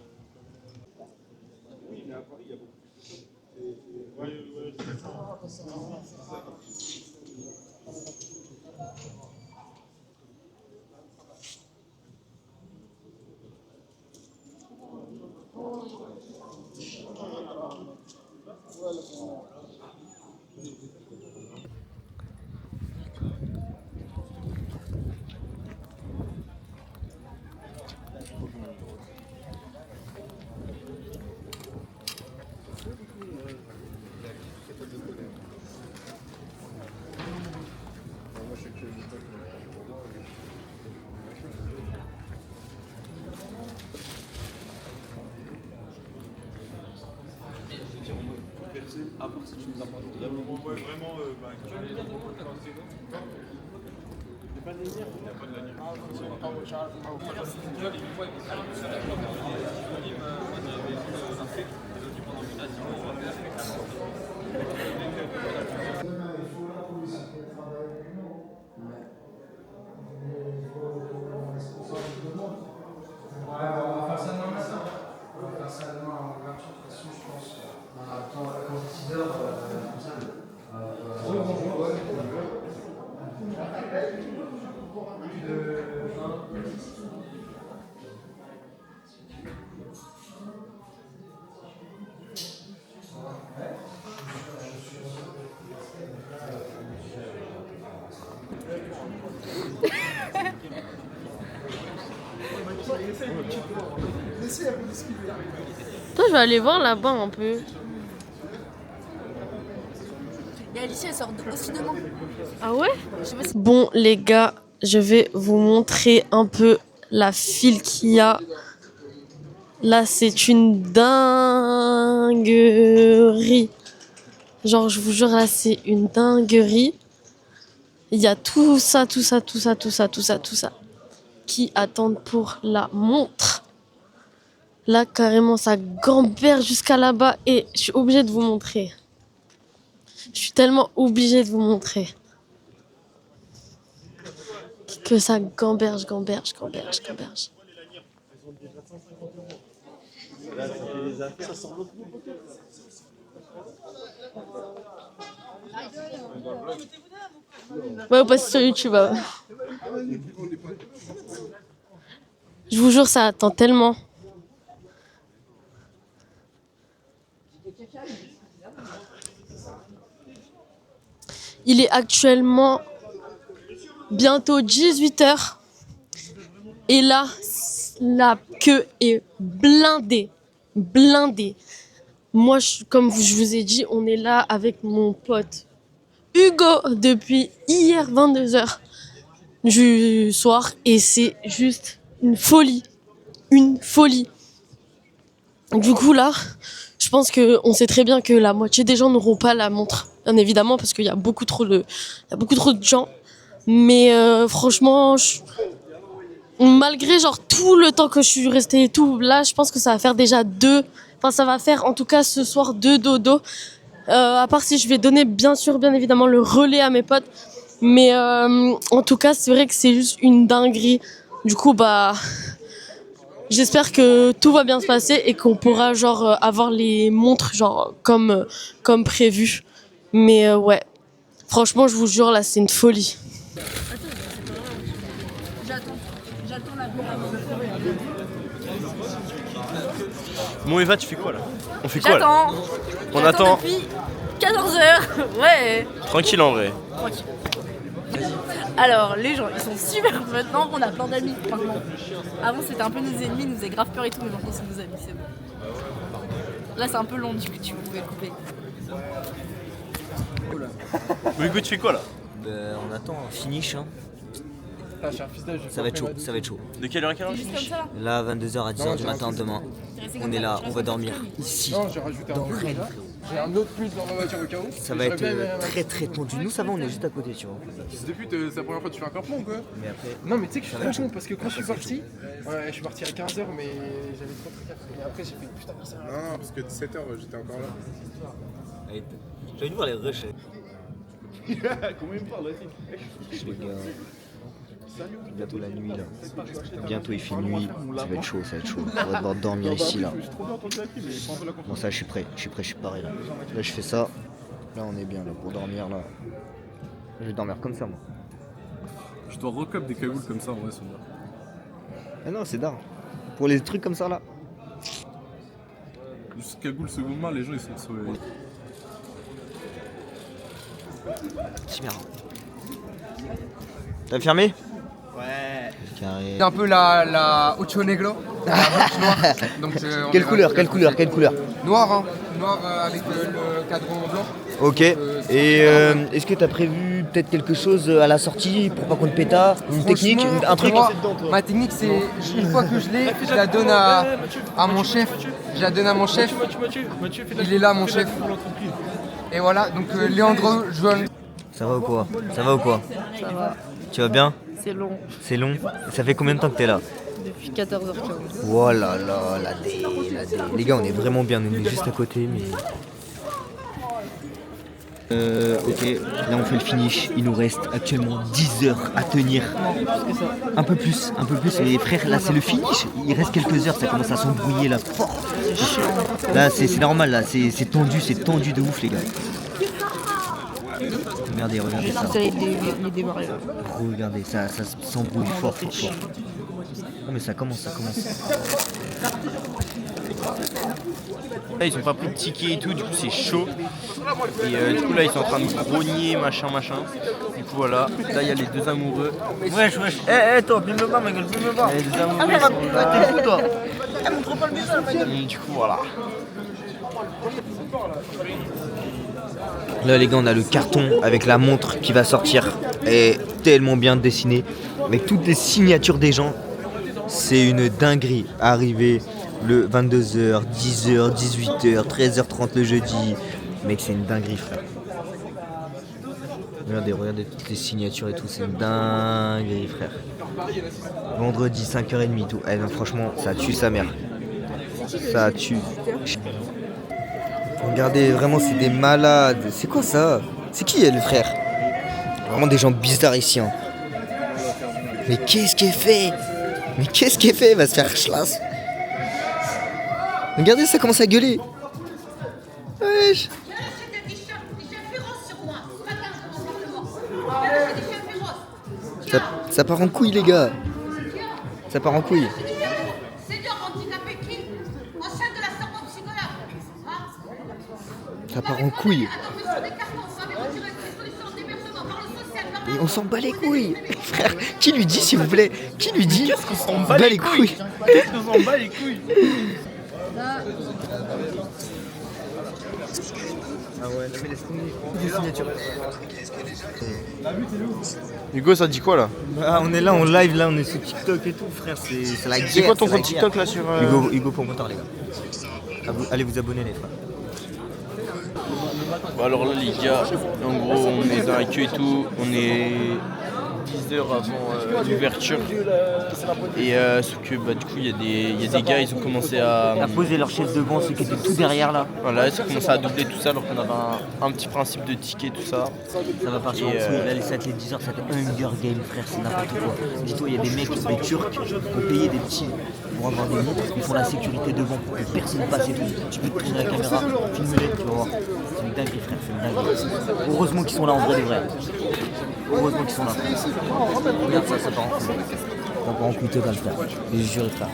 Toi, je vais aller voir là-bas un peu. Et Alicia, elle sort aussi demain. Ah ouais? Je sais pas si... Bon, les gars, je vais vous montrer un peu la file qu'il y a. Là, c'est une dinguerie. Genre, je vous jure, là, c'est une dinguerie. Il y a tout ça, qui attendent pour la montre. Là, carrément, ça gamberge jusqu'à là-bas et je suis obligée de vous montrer. Je suis tellement obligée de vous montrer. Que ça gamberge. Ouais, on passe sur YouTube. Je vous jure, ça attend tellement. Il est actuellement bientôt 18h. Et là, la queue est blindée. Moi, comme je vous ai dit, on est là avec mon pote Hugo depuis hier 22h du soir. Et c'est juste une folie. Du coup, là, je pense qu'on sait très bien que la moitié des gens n'auront pas la montre. Bien évidemment, parce qu'il y a beaucoup trop de gens. Mais franchement, malgré genre tout le temps que je suis restée et tout, là, je pense que ça va faire déjà ça va faire en tout cas ce soir 2 dodo. À part si je vais donner bien évidemment le relais à mes potes. Mais en tout cas, c'est vrai que c'est juste une dinguerie. Du coup, j'espère que tout va bien se passer et qu'on pourra genre avoir les montres genre comme prévu. Mais ouais, franchement, je vous jure, là, c'est une folie. J'attends la bourre. Bon Eva, tu fais quoi là? On fait quoi là? J'attends. On attend. Depuis 14h. Ouais. Tranquille en vrai. Tranquille. Alors, les gens, ils sont super. Maintenant, on a plein d'amis. Maintenant. Avant, c'était un peu nos ennemis, ils nous faisaient grave peur et tout, mais maintenant, c'est nos amis, c'est bon. Là, c'est un peu long, du coup, tu pouvais couper. Mais Hugo, tu fais quoi là? On attend un finish. Hein. Ça va être chaud. De quelle heure à quelle heure? Juste comme ça, Là, là. 22h à 10h du matin demain. On est là, on va dormir ici, dans Rennes. J'ai un autre pull dans ma voiture au cas où. Ça va être très tendu. Nous, ça va, on est juste à côté, tu vois. Depuis, c'est la première fois que tu fais un campement ou quoi? Mais après. Non, mais tu sais que je suis trop con parce que quand je suis parti, je suis parti à 15h, mais j'avais trop de trucs à faire. Et après, j'ai fait putain, mais ça. Non, parce que 17h, j'étais encore là. J'avais dû voir les rushs. Combien il me parle, Les gars. Bientôt la nuit là. Bientôt il fait nuit. Ça va être chaud. On va devoir dormir ici là. Bon ça je suis prêt, je suis paré là. Là je fais ça. Là on est bien là pour dormir là. Je vais dormir comme ça moi. Je dois recop des cagoules comme ça en vrai, c'est bien. Ah non c'est d'art. Pour les trucs comme ça là. Juste cagoule seconde main, les gens ils sont sauvés. Merde. T'as fermé? Ouais. Carré. C'est un peu la Ocho Negro. La blanche noire. Donc, Quelle couleur? Noir, hein. Noir avec le cadran blanc. Ok. Et est-ce que t'as prévu peut-être quelque chose à la sortie pour pas qu'on te pétard? Une technique? Un truc? Moi, ma technique c'est une fois que je l'ai, je la donne à mon chef. Il est là mon chef. Et voilà, donc Leandro Joan. Ça va ou quoi? Ça va. Tu vas bien? C'est long. Ça fait combien de temps que t'es là? Depuis 14h15. Oh là là, la dé. Les gars, on est vraiment bien, on est juste à côté, mais... Ok, là on fait le finish. Il nous reste actuellement 10 heures à tenir. Un peu plus. Mais frère, là c'est le finish. Il reste quelques heures, ça commence à s'embrouiller là. Là c'est normal, là c'est tendu de ouf les gars. Regardez ça. Il est démarré là. Regardez, ça s'embrouille fort. Oh, mais ça commence. Là, ils ont pas pris de ticket et tout, du coup c'est chaud. Et du coup là ils sont en train de grogner, machin. Du coup voilà, là il y a les deux amoureux. Wesh. Toi, filme pas, ma gueule, filme pas. Les deux amoureux ils sont là. T'es fou, toi. Montre pas le visage, ma gueule. Et du coup voilà. Là les gars, on a le carton avec la montre qui va sortir. Et tellement bien dessiné, avec toutes les signatures des gens. C'est une dinguerie. Arrivé le 22h, 10h, 18h, 13h30 le jeudi. Mec, c'est une dinguerie, frère. Regardez toutes les signatures et tout, c'est une dinguerie, frère. Vendredi, 5h30 tout. Eh non, franchement, ça tue sa mère. Ça tue. Regardez, vraiment, c'est des malades. C'est quoi ça? C'est qui elle, frère? Vraiment des gens bizarres ici. Hein. Mais qu'est-ce qu'elle fait? Elle va se faire chlasse. Regardez, ça commence à gueuler. Wesh. Ça part en couille, les gars. Ça part en couille. Ça part en couille. Et on s'en bat les couilles. Frère, qui lui dit, s'il vous plaît? Qui lui dit? Qu'est-ce qu'on s'en bat les couilles? Qu'est-ce qu'on s'en bat les couilles? Ah ouais, mais laisse-nous des signatures. Hugo, ça dit quoi là? Ah, on est là en live, là, on est sur TikTok et tout, frère. C'est la guerre. C'est quoi ton c'est la compte TikTok guerre. là sur. Hugo pour moteur, les gars. Allez vous abonner, les frères. Bon, alors là les gars, en gros on est dans la queue et tout, on est 10 heures avant l'ouverture et sauf que bah, du coup il y a des gars, ils ont commencé à poser leur chaise devant, ceux qui étaient tout derrière là. Voilà, ils ont commencé à doubler tout ça alors qu'on avait un petit principe de ticket, tout ça. Ça va partir en dessous. Là, ça va être les 10 heures, ça va être Hunger Game, frère, c'est n'importe quoi. Dis-toi, il y a des mecs, des Turcs, qui ont payé des petits pour avoir des montres, ils font la sécurité devant pour que personne ne passe et tout. Tu peux te tourner la caméra, filmer-les, tu vas voir. C'est une dinguerie, frère, c'est une dinguerie. Heureusement qu'ils sont là en vrai de vrai. Heureusement qu'ils sont là. Regarde ça part en couille. Ça part en couille total, frère. Je jure, frère.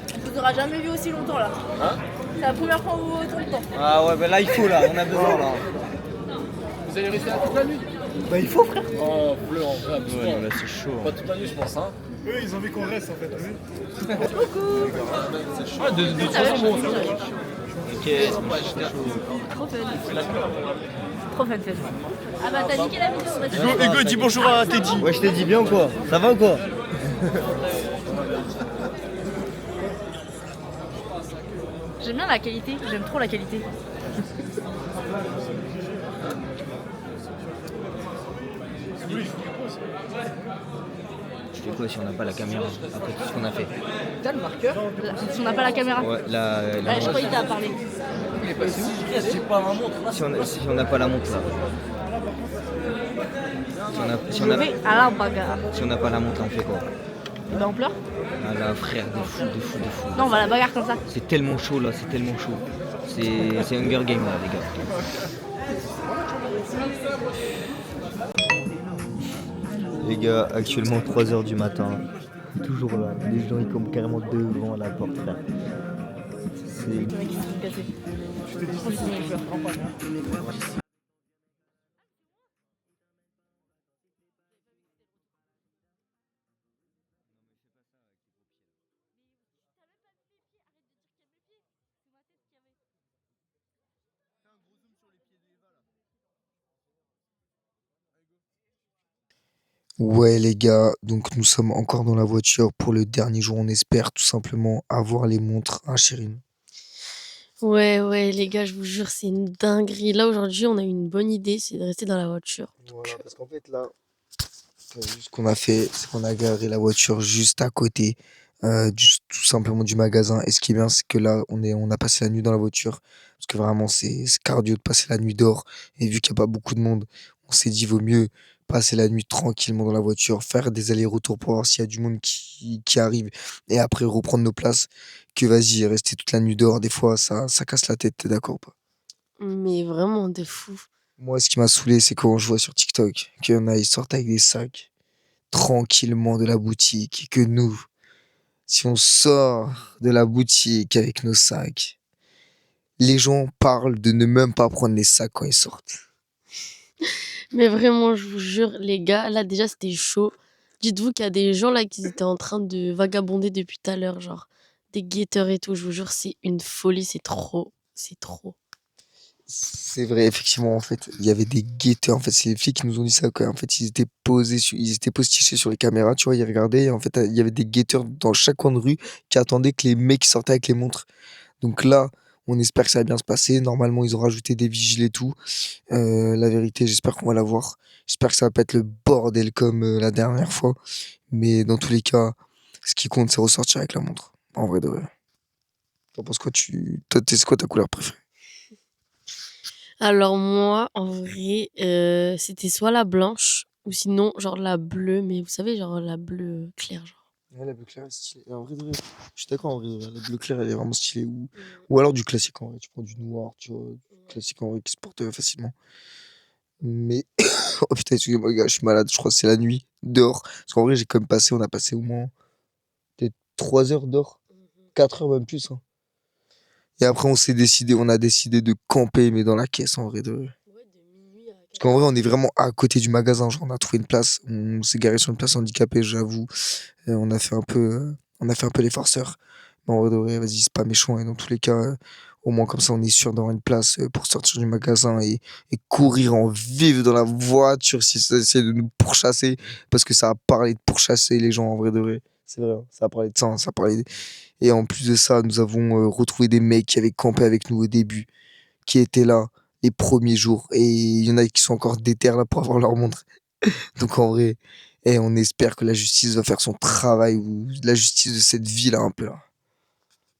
Tu t'auras jamais vu aussi longtemps là. Hein? C'est la première fois où vous voyez autant de temps. Ah ouais, bah là il faut là, on a besoin là. Vous allez rester là toute la nuit? Bah il faut, frère. Oh, bleu en vrai, Ouais, non, là c'est chaud. pas toute la nuit, je pense. Hein. Eux, ils ont envie qu'on reste en fait. Ah, de toute façon, bon. Ok, Trop fun. Trop fun. Ah bah t'as niqué la vidéo. Hugo, dis bonjour à Teddy. Ouais, je t'ai dit bien ou quoi? Ça va ou quoi? J'aime bien la qualité, j'aime trop la qualité. Tu fais quoi si on n'a pas la caméra après tout ce qu'on a fait? T'as le marqueur? Si on n'a pas la caméra? Ouais, Ouais, je croyais que t'as parlé. Si on n'a pas la montre là. Si on Je a, vais à la bagarre. si on n'a pas la montre là, on fait quoi? Bah on pleure? Ah là, frère, de fou. Non, on va à la bagarre comme ça. C'est tellement chaud là, c'est tellement chaud. C'est Hunger Game là, les gars. Les gars, actuellement 3h du matin, toujours là. Les gens ils comme carrément devant la porte, frère. C'est. Le mec, il s'est cassé. Continue, je pleure. Ouais les gars, donc nous sommes encore dans la voiture pour le dernier jour, on espère tout simplement avoir les montres, hein Chérine? Ouais, les gars, je vous jure, c'est une dinguerie. Là, aujourd'hui, on a eu une bonne idée, c'est de rester dans la voiture. Voilà, parce qu'en fait là, ce qu'on a fait, c'est qu'on a garé la voiture juste à côté, tout simplement du magasin. Et ce qui est bien, c'est que là, on a passé la nuit dans la voiture, parce que vraiment, c'est cardio de passer la nuit dehors. Et vu qu'il n'y a pas beaucoup de monde, on s'est dit, vaut mieux passer la nuit tranquillement dans la voiture, faire des allers-retours pour voir s'il y a du monde qui arrive, et après reprendre nos places, que vas-y, rester toute la nuit dehors, des fois, ça casse la tête, t'es d'accord ou pas? Mais vraiment de fou. Moi, ce qui m'a saoulé, c'est quand je vois sur TikTok qu'il y en a, ils sortent avec des sacs tranquillement de la boutique et que nous, si on sort de la boutique avec nos sacs, les gens parlent de ne même pas prendre les sacs quand ils sortent. Mais vraiment, je vous jure, les gars, là déjà c'était chaud. Dites-vous qu'il y a des gens là qui étaient en train de vagabonder depuis tout à l'heure, genre des guetteurs et tout. Je vous jure, c'est une folie, c'est trop, c'est trop. C'est vrai, effectivement, en fait, il y avait des guetteurs. En fait, c'est les filles qui nous ont dit ça, quoi. En fait, ils étaient postichés sur les caméras, tu vois, ils regardaient. Et en fait, il y avait des guetteurs dans chaque coin de rue qui attendaient que les mecs sortaient avec les montres. Donc là, on espère que ça va bien se passer. Normalement, ils ont rajouté des vigiles et tout. La vérité, j'espère qu'on va la voir. J'espère que ça va pas être le bordel comme la dernière fois. Mais dans tous les cas, ce qui compte, c'est ressortir avec la montre. En vrai de vrai. T'en penses quoi, c'est quoi ta couleur préférée? Alors moi, en vrai, c'était soit la blanche ou sinon genre la bleue, mais vous savez, genre la bleue claire, genre. Ouais, la bleue claire est stylée. En vrai de vrai, je suis d'accord, en vrai de vrai. La bleue claire, elle est vraiment stylée. Ou alors du classique, en vrai. Tu prends du noir, tu vois. Du classique, en vrai, qui se porte facilement. Mais, oh putain, excusez-moi, les gars, je suis malade. Je crois que c'est la nuit, dehors. Parce qu'en vrai, on a passé au moins peut-être 3 heures dehors. 4 heures, même plus, hein. Et après, on a décidé de camper, mais dans la caisse, en vrai de vrai. Parce qu'en vrai, on est vraiment à côté du magasin. Genre, on a trouvé une place. On s'est garé sur une place handicapée, j'avoue. On a fait un peu les forceurs. Mais en vrai de vrai, vas-y, c'est pas méchant. Et dans tous les cas, au moins comme ça, on est sûr d'avoir une place pour sortir du magasin et courir en vive dans la voiture si ça essaie de nous pourchasser. Parce que ça a parlé de pourchasser les gens, en vrai de vrai. C'est vrai, hein, ça a parlé de ça. Hein, ça a parlé Et en plus de ça, nous avons retrouvé des mecs qui avaient campé avec nous au début, qui étaient là les premiers jours. Et il y en a qui sont encore déter là pour avoir leur montre. Donc en vrai, on espère que la justice va faire son travail, ou la justice de cette ville un peu là.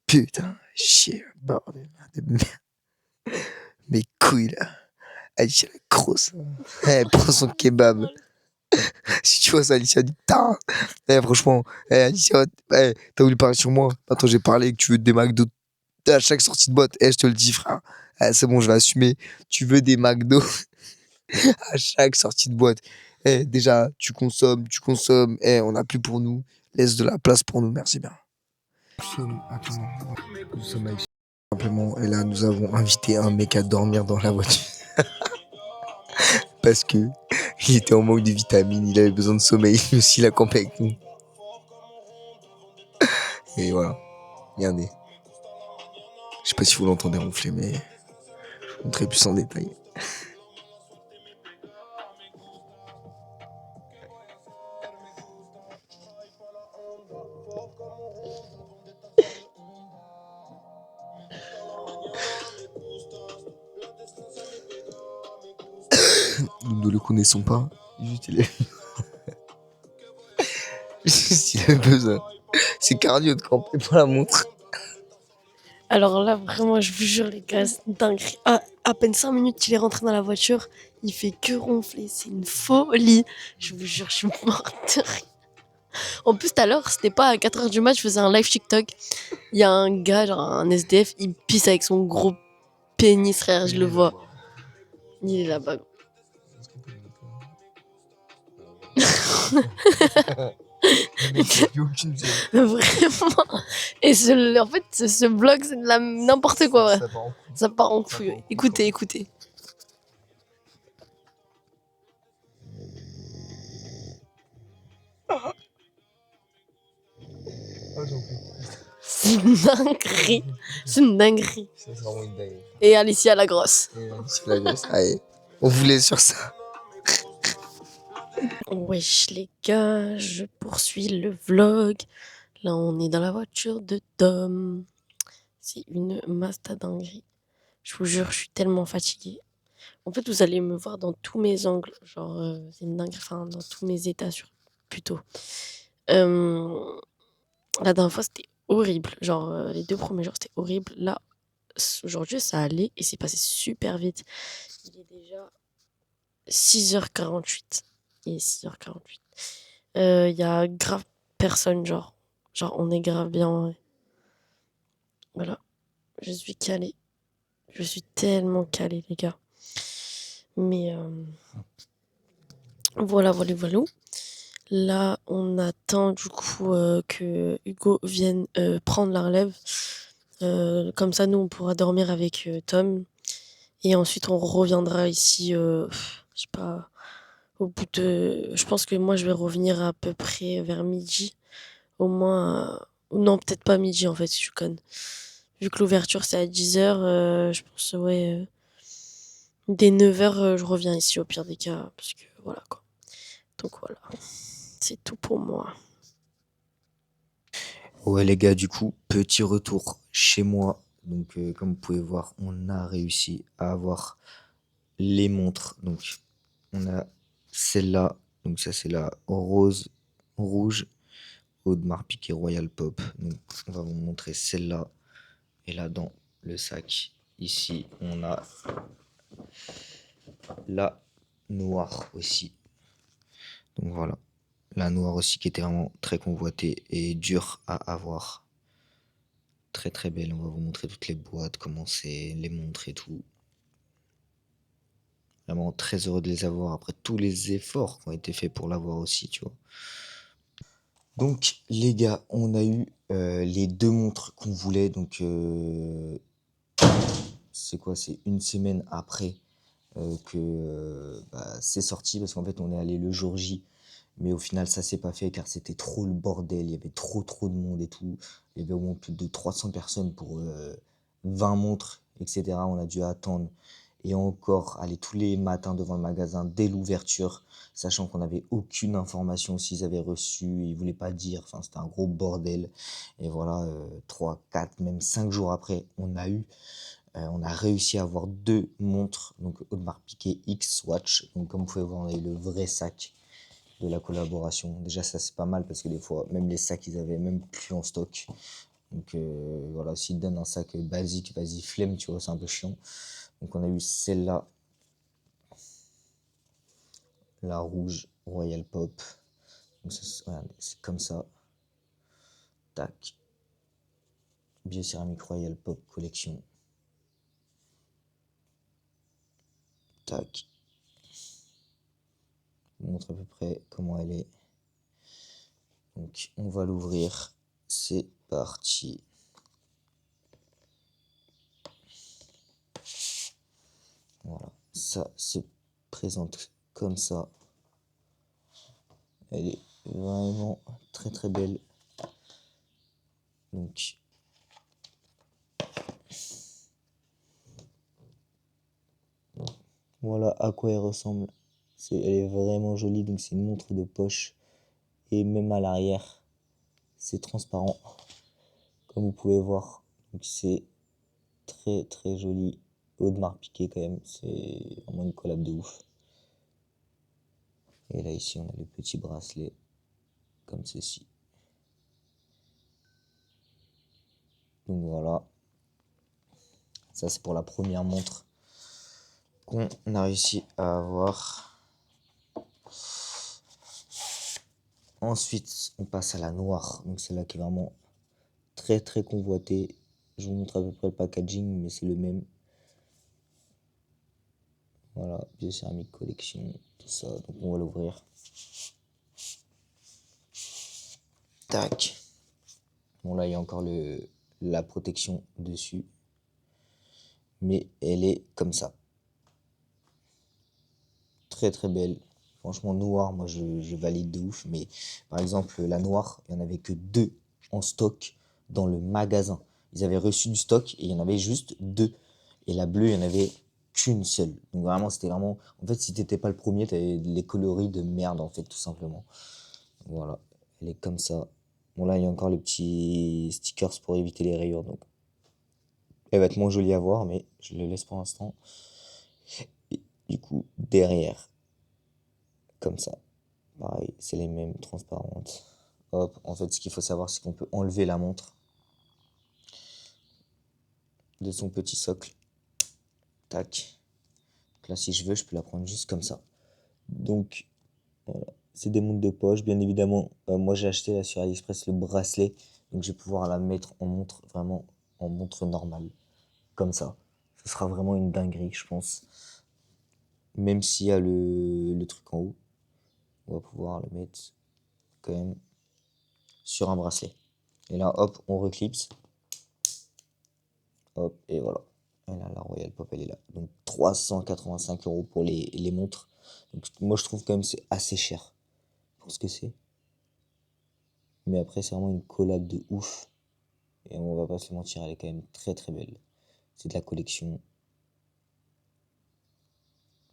Putain, chier, bordel de merde. Mes couilles là. Alicia la grosse. Elle prend son kebab. Si tu vois ça, Alicia dit putain. Franchement, Alicia, t'as voulu parler sur moi. Attends, j'ai parlé que tu veux des McDo à chaque sortie de boîte. Je te le dis, frère. C'est bon, je vais assumer. Tu veux des McDo à chaque sortie de boîte. Déjà, tu consommes. On n'a plus pour nous. Laisse de la place pour nous, merci bien. Nous sommes avec simplement, et là, nous avons invité un mec à dormir dans la voiture. Parce que il était en manque de vitamines, il avait besoin de sommeil, lui aussi il a campé avec nous. Et voilà, regardez. Je sais pas si vous l'entendez ronfler, mais je vous montrerai plus en détail. Nous ne le connaissons pas, juste il avait besoin. C'est cardio de camper pour la montre. Alors là, vraiment, je vous jure, les gars, c'est dingue. À peine 5 minutes qu'il est rentré dans la voiture, il fait que ronfler. C'est une folie. Je vous jure, je suis morte de rire. En plus, tout à l'heure, c'était pas à 4h du match, je faisais un live TikTok. Il y a un gars, genre un SDF, il pisse avec son gros pénis, frère, je le vois. Il est là-bas. Vraiment. Et en fait, ce vlog, c'est de la n'importe quoi. Ouais. Ça part en couille. Écoutez, écoutez. C'est une dinguerie. C'est une dinguerie. C'est vraiment une dinguerie. Et Alicia la grosse. Allez, on vous laisse sur ça. Wesh les gars, je poursuis le vlog. Là on est dans la voiture de Tom. C'est une masta dinguerie. Je vous jure, je suis tellement fatiguée. En fait, vous allez me voir dans tous mes angles. Genre, c'est une dinguerie. Enfin, dans tous mes états plutôt. La dernière fois, c'était horrible. Genre, les 2 premiers jours, c'était horrible. Là, aujourd'hui, ça allait et c'est passé super vite. Il est déjà 6h48. Il est 6h48. Il y a grave personne, genre. Genre, on est grave bien. Ouais. Voilà. Je suis calée. Je suis tellement calée, les gars. Mais voilà. Là, on attend du coup que Hugo vienne prendre la relève. Comme ça, nous, on pourra dormir avec Tom. Et ensuite, on reviendra ici, je sais pas, au bout de... Je pense que moi, je vais revenir à peu près vers midi. Au moins... Non, peut-être pas midi, en fait, je suis conne. Vu que l'ouverture, c'est à 10h, je pense, ouais... dès 9h, je reviens ici, au pire des cas. Parce que, voilà, quoi. Donc, voilà. C'est tout pour moi. Ouais les gars, du coup, petit retour chez moi. Donc comme vous pouvez voir, on a réussi à avoir les montres. Donc on a celle-là, donc ça c'est la rose rouge Audemars Piguet Royal Pop. Donc on va vous montrer celle-là. Et là dans le sac, ici on a la noire aussi. Donc voilà, la noire aussi qui était vraiment très convoitée et dure à avoir. Très très belle, on va vous montrer toutes les boîtes, comment c'est, les montres et tout. Vraiment très heureux de les avoir après tous les efforts qui ont été faits pour l'avoir aussi, tu vois. Donc les gars, on a eu les deux montres qu'on voulait, donc c'est quoi, c'est une semaine après que c'est sorti, parce qu'en fait on est allé le jour J, mais au final ça s'est pas fait car c'était trop le bordel, il y avait trop de monde et tout, il y avait au moins plus de 300 personnes pour 20 montres, etc. On a dû attendre et encore aller tous les matins devant le magasin dès l'ouverture, sachant qu'on n'avait aucune information s'ils avaient reçu, ils voulaient pas dire, enfin c'était un gros bordel. Et voilà, 3, 4, même 5 jours après, on a réussi à avoir deux montres, donc Audemars Piguet X Watch. Donc comme vous pouvez voir, on a eu le vrai sac de la collaboration. Déjà ça c'est pas mal parce que des fois, même les sacs ils avaient même plus en stock. Donc voilà, s'ils te donnent un sac basique, vas-y flemme, tu vois, c'est un peu chiant. Donc on a eu celle-là, la rouge Royal Pop. Donc voilà, c'est comme ça. Tac. Biocéramique Royal Pop collection. Tac. Je vous montre à peu près comment elle est. Donc on va l'ouvrir. C'est parti. Voilà, ça se présente comme ça. Elle est vraiment très très belle. Donc voilà à quoi elle ressemble. Elle est vraiment jolie, donc c'est une montre de poche. Et même à l'arrière, c'est transparent. Comme vous pouvez voir. Donc c'est très très joli. Audemars Piguet quand même, c'est vraiment une collab de ouf. Et là ici on a le petit bracelet comme ceci. Donc voilà, ça c'est pour la première montre qu'on a réussi à avoir. Ensuite on passe à la noire, donc celle-là qui est vraiment très très convoitée. Je vous montre à peu près le packaging, mais c'est le même. Voilà, biocéramique collection, tout ça, donc on va l'ouvrir. Tac. Bon là il y a encore la protection dessus. Mais elle est comme ça. Très très belle. Franchement noire, moi je valide de ouf. Mais par exemple la noire, il n'y en avait que deux en stock dans le magasin. Ils avaient reçu du stock et il y en avait juste deux. Et la bleue, il n'y en avait qu'une seule. Donc vraiment c'était vraiment... En fait si t'étais pas le premier, t'avais les coloris de merde en fait tout simplement. Voilà, elle est comme ça. Bon là il y a encore les petits stickers pour éviter les rayures. Donc elle va être moins jolie à voir, mais je le laisse pour l'instant. Et du coup, derrière, comme ça, pareil, c'est les mêmes transparentes. Hop, en fait, ce qu'il faut savoir, c'est qu'on peut enlever la montre de son petit socle. Tac. Donc là, si je veux, je peux la prendre juste comme ça. Donc, voilà. C'est des montres de poche, bien évidemment. Moi, j'ai acheté là sur AliExpress le bracelet. Donc, je vais pouvoir la mettre en montre, vraiment en montre normale. Comme ça. Ce sera vraiment une dinguerie, je pense. Même s'il y a le truc en haut, on va pouvoir le mettre quand même sur un bracelet. Et là, hop, on reclipse. Hop, et voilà. Et là, la Royal Pop, elle est là. Donc 385 € pour les montres. Donc, moi, je trouve quand même c'est assez cher pour ce que c'est. Mais après, c'est vraiment une collab de ouf. Et on va pas se mentir, elle est quand même très très belle. C'est de la collection.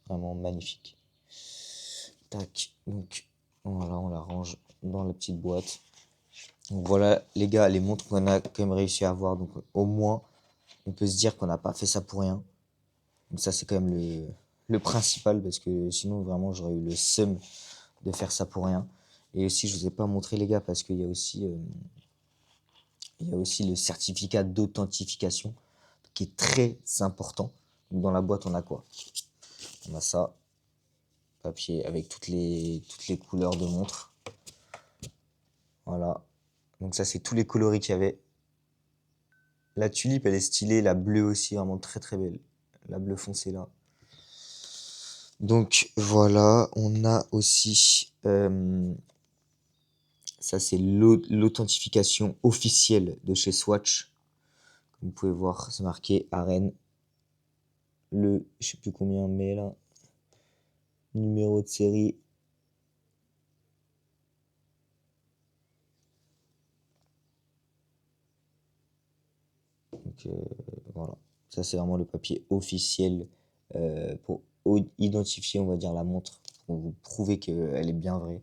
Vraiment magnifique. Tac. Donc voilà, on la range dans la petite boîte. Donc voilà, les gars, les montres qu'on a quand même réussi à avoir. Donc au moins, on peut se dire qu'on n'a pas fait ça pour rien. Donc ça, c'est quand même le principal, parce que sinon, vraiment, j'aurais eu le seum de faire ça pour rien. Et aussi, je vous ai pas montré, les gars, parce qu'il y a aussi, le certificat d'authentification qui est très important. Donc, dans la boîte, on a quoi? On a ça, papier avec toutes les couleurs de montre. Voilà. Donc ça, c'est tous les coloris qu'il y avait. La tulipe, elle est stylée. La bleue aussi, vraiment très très belle. La bleue foncée là. Donc voilà, on a aussi... ça, c'est l'authentification officielle de chez Swatch. Comme vous pouvez voir, c'est marqué Arène. Le, je sais plus combien on met là. Numéro de série. Donc voilà, ça c'est vraiment le papier officiel pour identifier, on va dire, la montre, pour vous prouver qu'elle est bien vraie.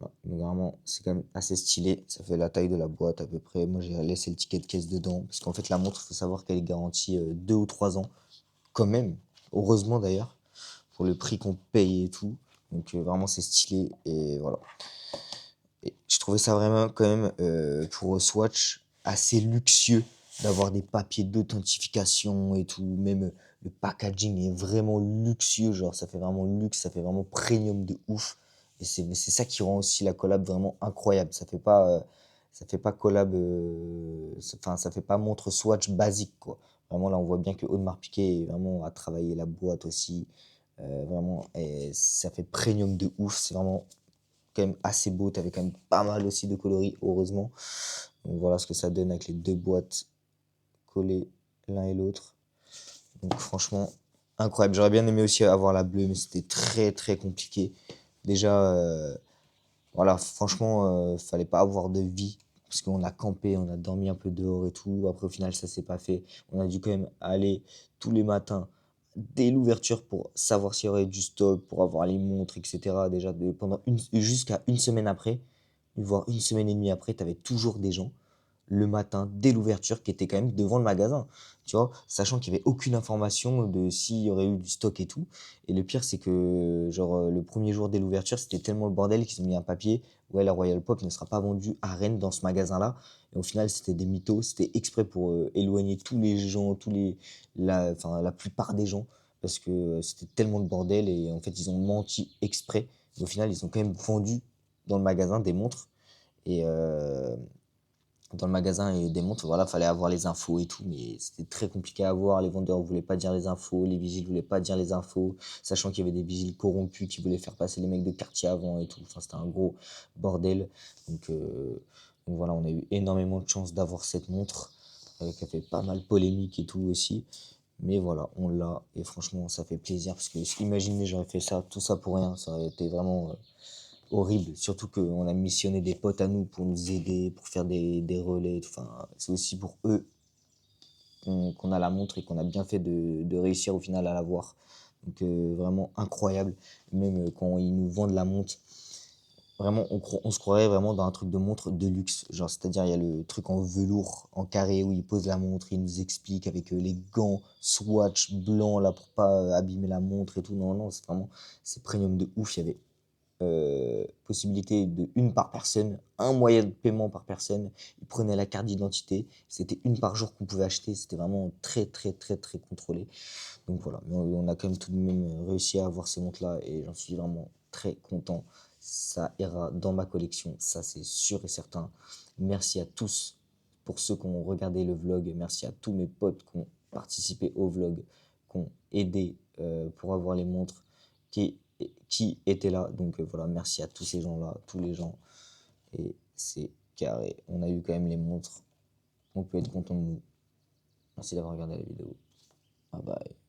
Voilà. Donc vraiment, c'est quand même assez stylé. Ça fait la taille de la boîte à peu près. Moi, j'ai laissé le ticket de caisse dedans, parce qu'en fait, la montre, il faut savoir qu'elle est garantie 2 ou 3 ans, quand même. Heureusement d'ailleurs, pour le prix qu'on paye et tout. Donc vraiment, c'est stylé, et voilà. Et je trouvais ça vraiment quand même pour Swatch assez luxueux d'avoir des papiers d'authentification et tout. Même le packaging est vraiment luxueux, genre ça fait vraiment luxe, ça fait vraiment premium de ouf. Et c'est ça qui rend aussi la collab vraiment incroyable. Ça fait pas collab, enfin ça fait pas montre Swatch basique quoi. Vraiment là on voit bien que Audemars Piguet vraiment a travaillé la boîte aussi. Vraiment, et ça fait premium de ouf. C'est vraiment quand même assez beau. T'avais quand même pas mal aussi de coloris, heureusement. Donc voilà ce que ça donne avec les deux boîtes collées l'un et l'autre. Donc franchement, incroyable. J'aurais bien aimé aussi avoir la bleue, mais c'était très très compliqué. Déjà, voilà, franchement, fallait pas avoir de vie. Parce qu'on a campé, on a dormi un peu dehors et tout. Après, au final, ça s'est pas fait. On a dû quand même aller tous les matins dès l'ouverture pour savoir s'il y aurait du stock, pour avoir les montres, etc. Déjà, jusqu'à une semaine après, voire une semaine et demie après, tu avais toujours des gens le matin, dès l'ouverture, qui étaient quand même devant le magasin. Tu vois, sachant qu'il n'y avait aucune information de s'il y aurait eu du stock et tout. Et le pire, c'est que, genre, le premier jour dès l'ouverture, c'était tellement le bordel qu'ils ont mis un papier. Ouais, la Royal Pop ne sera pas vendue à Rennes dans ce magasin-là. Et au final, c'était des mythos. C'était exprès pour éloigner tous les gens, la plupart des gens. Parce que c'était tellement de bordel. Et en fait, ils ont menti exprès. Et au final, ils ont quand même vendu dans le magasin des montres. Et dans le magasin et des montres, voilà, fallait avoir les infos et tout, mais c'était très compliqué à avoir. Les vendeurs voulaient pas dire les infos, les vigiles voulaient pas dire les infos, sachant qu'il y avait des vigiles corrompus qui voulaient faire passer les mecs de quartier avant et tout. Enfin, c'était un gros bordel. Donc voilà, on a eu énormément de chance d'avoir cette montre, qui a fait pas mal polémique et tout aussi. Mais voilà, on l'a, et franchement, ça fait plaisir, parce que imaginez, j'aurais fait ça, tout ça pour rien, ça aurait été vraiment horrible. Surtout qu'on a missionné des potes à nous pour nous aider, pour faire des relais. Enfin, c'est aussi pour eux qu'on a la montre, et qu'on a bien fait de réussir au final à l'avoir. Donc vraiment incroyable. Même quand ils nous vendent la montre, vraiment on se croirait vraiment dans un truc de montre de luxe. Genre, c'est-à-dire, il y a le truc en velours, en carré, où ils posent la montre, ils nous expliquent avec les gants Swatch blancs là pour pas abîmer la montre et tout. Non, non, c'est premium de ouf. Il y avait possibilité de une par personne, un moyen de paiement par personne. Ils prenaient la carte d'identité, c'était une par jour qu'on pouvait acheter. C'était vraiment très très très très contrôlé. Donc voilà, mais on a quand même tout de même réussi à avoir ces montres là, et j'en suis vraiment très content. Ça ira dans ma collection, ça c'est sûr et certain. Merci à tous pour ceux qui ont regardé le vlog. Merci à tous mes potes qui ont participé au vlog, qui ont aidé pour avoir les montres, qui qui étaient là. Donc voilà, merci à tous ces gens-là, tous les gens. Et c'est carré. On a eu quand même les montres. On peut être content de nous. Merci d'avoir regardé la vidéo. Bye bye.